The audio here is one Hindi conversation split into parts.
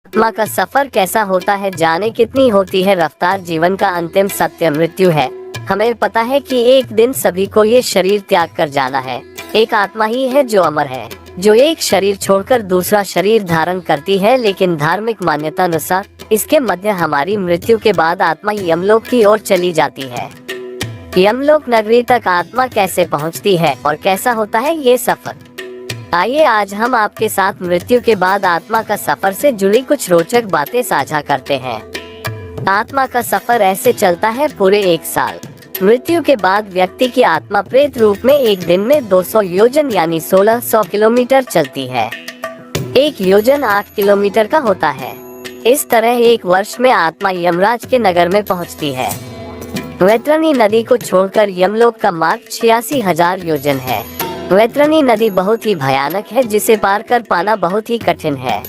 आत्मा का सफर कैसा होता है, जाने कितनी होती है रफ्तार, जीवन का अंतिम सत्य मृत्यु है। हमें पता है कि एक दिन सभी को ये शरीर त्याग कर जाना है। एक आत्मा ही है जो अमर है, जो एक शरीर छोड़कर दूसरा शरीर धारण करती है, लेकिन धार्मिक मान्यता अनुसार इसके मध्य हमारी मृत्यु के बाद आत्मा यमलोक की ओर चली जाती है। यमलोक नगरी तक आत्मा कैसे पहुंचती है और कैसा होता है ये सफर, आइए आज हम आपके साथ मृत्यु के बाद आत्मा का सफर से जुड़ी कुछ रोचक बातें साझा करते हैं। आत्मा का सफर ऐसे चलता है पूरे 1 साल। मृत्यु के बाद व्यक्ति की आत्मा प्रेत रूप में एक दिन में 200 योजन यानी 1600 किलोमीटर चलती है। 1 योजन 8 किलोमीटर का होता है। इस तरह 1 वर्ष में आत्मा यमराज के नगर में पहुंचती है। वैतरणी नदी को छोड़कर यमलोक का मार्ग 86,000 योजन है। वैतरणी नदी बहुत ही भयानक है, जिसे पार कर पाना बहुत ही कठिन है।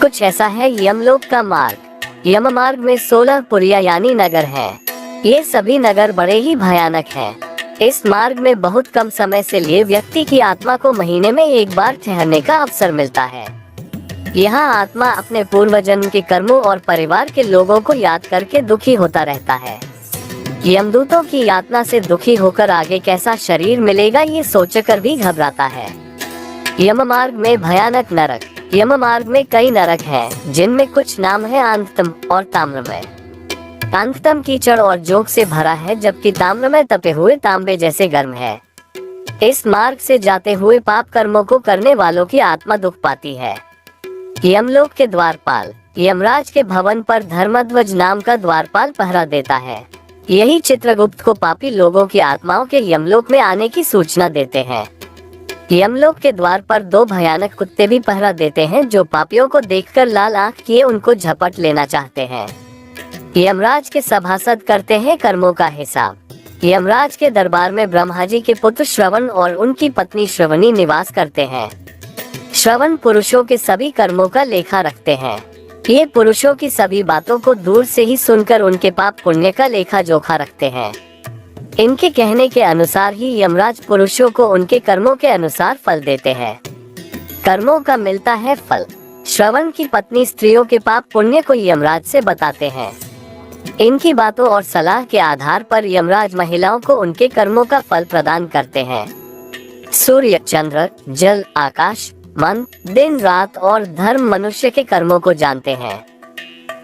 कुछ ऐसा है यमलोक का मार्ग। यम मार्ग में 16 पुरिया यानी नगर हैं। ये सभी नगर बड़े ही भयानक हैं। इस मार्ग में बहुत कम समय से लिए व्यक्ति की आत्मा को महीने में 1 बार ठहरने का अवसर मिलता है। यहाँ आत्मा अपने पूर्व जन्म के कर्मों और परिवार के लोगों को याद करके दुखी होता रहता है। यमदूतों की यातना से दुखी होकर आगे कैसा शरीर मिलेगा ये सोचकर भी घबराता है। यम मार्ग में भयानक नरक। यम मार्ग में कई नरक हैं, जिनमें कुछ नाम है अंतम और ताम्रमय। अंतम कीचड़ और जोग से भरा है, जबकि ताम्रमय तपे हुए तांबे जैसे गर्म है। इस मार्ग से जाते हुए पाप कर्मों को करने वालों की आत्मा दुख पाती है। यमलोक के द्वारपाल। यमराज के भवन पर धर्मध्वज नाम का द्वारपाल पहरा देता है। यही चित्रगुप्त को पापी लोगों की आत्माओं के यमलोक में आने की सूचना देते हैं। यमलोक के द्वार पर 2 भयानक कुत्ते भी पहरा देते हैं, जो पापियों को देखकर लाल आंख किए उनको झपट लेना चाहते हैं। यमराज के सभासद करते हैं कर्मों का हिसाब। यमराज के दरबार में ब्रह्मा जी के पुत्र श्रवण और उनकी पत्नी श्रवणी निवास करते हैं। श्रवण पुरुषों के सभी कर्मों का लेखा रखते हैं। ये पुरुषों की सभी बातों को दूर से ही सुनकर उनके पाप पुण्य का लेखा जोखा रखते हैं। इनके कहने के अनुसार ही यमराज पुरुषों को उनके कर्मों के अनुसार फल देते हैं। कर्मों का मिलता है फल। श्रवण की पत्नी स्त्रियों के पाप पुण्य को यमराज से बताते हैं। इनकी बातों और सलाह के आधार पर यमराज महिलाओं को उनके कर्मों का फल प्रदान करते हैं। सूर्य, चंद्र, जल, आकाश, मन, दिन रात और धर्म मनुष्य के कर्मों को जानते हैं।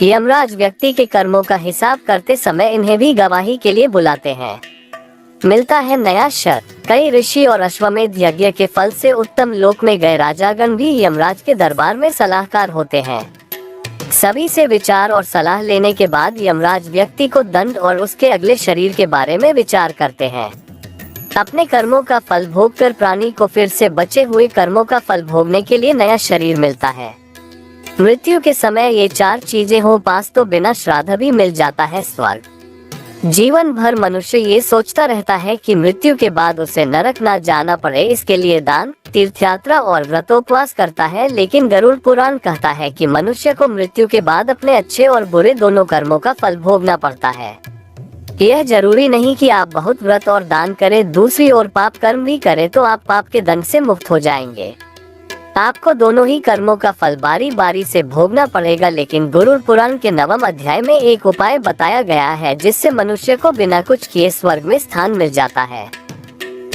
यमराज व्यक्ति के कर्मों का हिसाब करते समय इन्हें भी गवाही के लिए बुलाते हैं। मिलता है नया शर। कई ऋषि और अश्वमेध यज्ञ के फल से उत्तम लोक में गए राजागण भी यमराज के दरबार में सलाहकार होते हैं। सभी से विचार और सलाह लेने के बाद यमराज व्यक्ति को दंड और उसके अगले शरीर के बारे में विचार करते हैं। अपने कर्मों का फल भोगकर प्राणी को फिर से बचे हुए कर्मों का फल भोगने के लिए नया शरीर मिलता है। मृत्यु के समय ये 4 चीजें हो पास तो बिना श्राद्ध भी मिल जाता है स्वर्ग। जीवन भर मनुष्य ये सोचता रहता है कि मृत्यु के बाद उसे नरक ना जाना पड़े, इसके लिए दान, तीर्थयात्रा और व्रतोपवास करता है। लेकिन गरुड़ पुराण कहता है कि मनुष्य को मृत्यु के बाद अपने अच्छे और बुरे दोनों कर्मों का फल भोगना पड़ता है। यह जरूरी नहीं कि आप बहुत व्रत और दान करें, दूसरी ओर पाप कर्म भी करें तो आप पाप के दंड से मुक्त हो जाएंगे। आपको दोनों ही कर्मों का फल बारी बारी से भोगना पड़ेगा। लेकिन गरुड़ पुराण के 9वें अध्याय में एक उपाय बताया गया है, जिससे मनुष्य को बिना कुछ किए स्वर्ग में स्थान मिल जाता है।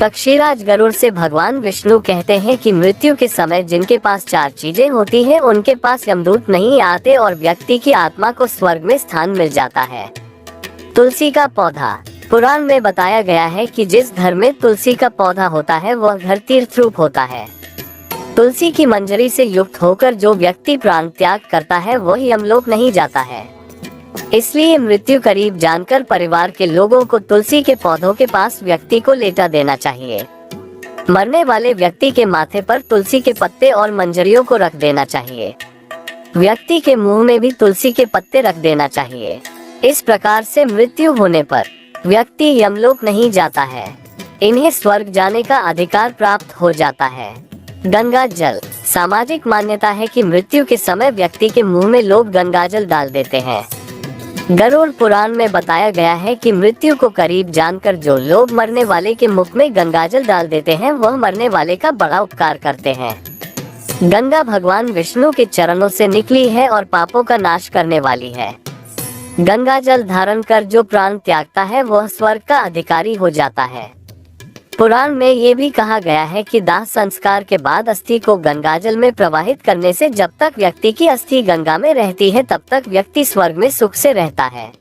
पक्षीराज गरुड़ से भगवान विष्णु कहते हैं कि मृत्यु के समय जिनके पास 4 चीजें होती हैं, उनके पास यमदूत नहीं आते और व्यक्ति की आत्मा को स्वर्ग में स्थान मिल जाता है। तुलसी का पौधा। पुराण में बताया गया है कि जिस घर में तुलसी का पौधा होता है वह घर तीर्थ रूप होता है। तुलसी की मंजरी से युक्त होकर जो व्यक्ति प्राण त्याग करता है वह यमलोक नहीं जाता है। इसलिए मृत्यु करीब जानकर परिवार के लोगों को तुलसी के पौधों के पास व्यक्ति को लेटा देना चाहिए। मरने वाले व्यक्ति के माथे पर तुलसी के पत्ते और मंजरियों को रख देना चाहिए। व्यक्ति के मुंह में भी तुलसी के पत्ते रख देना चाहिए। इस प्रकार से मृत्यु होने पर व्यक्ति यमलोक नहीं जाता है, इन्हें स्वर्ग जाने का अधिकार प्राप्त हो जाता है। गंगा जल। सामाजिक मान्यता है कि मृत्यु के समय व्यक्ति के मुंह में लोग गंगा जल डाल देते हैं। गरुड़ पुराण में बताया गया है कि मृत्यु को करीब जानकर जो लोग मरने वाले के मुख में गंगाजल डाल देते हैं वह मरने वाले का बड़ा उपकार करते हैं। गंगा भगवान विष्णु के चरणों से निकली है और पापों का नाश करने वाली है। गंगा जल धारण कर जो प्राण त्यागता है वह स्वर्ग का अधिकारी हो जाता है। पुराण में ये भी कहा गया है कि दाह संस्कार के बाद अस्थि को गंगाजल में प्रवाहित करने से जब तक व्यक्ति की अस्थि गंगा में रहती है तब तक व्यक्ति स्वर्ग में सुख से रहता है।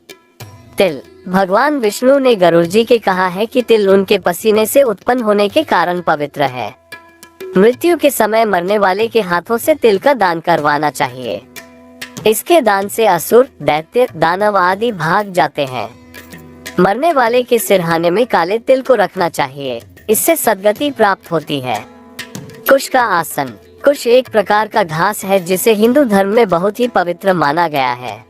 तिल। भगवान विष्णु ने गरुड़ जी के कहा है कि तिल उनके पसीने से उत्पन्न होने के कारण पवित्र है। मृत्यु के समय मरने वाले के हाथों से तिल का दान करवाना चाहिए। इसके दान से असुर, दैत्य, दानव आदि भाग जाते हैं। मरने वाले के सिरहाने में काले तिल को रखना चाहिए, इससे सद्गति प्राप्त होती है। कुश का आसन। कुश एक प्रकार का घास है जिसे हिंदू धर्म में बहुत ही पवित्र माना गया है।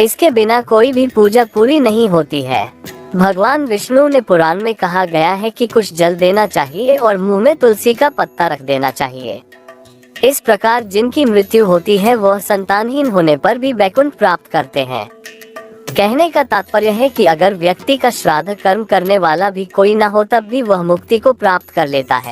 इसके बिना कोई भी पूजा पूरी नहीं होती है। भगवान विष्णु ने पुराण में कहा गया है कि कुछ जल देना चाहिए और मुंह में तुलसी का पत्ता रख देना चाहिए। इस प्रकार जिनकी मृत्यु होती है वह संतानहीन होने पर भी वैकुंठ प्राप्त करते हैं। कहने का तात्पर्य है कि अगर व्यक्ति का श्राद्ध कर्म करने वाला भी कोई न हो तब भी वह मुक्ति को प्राप्त कर लेता है।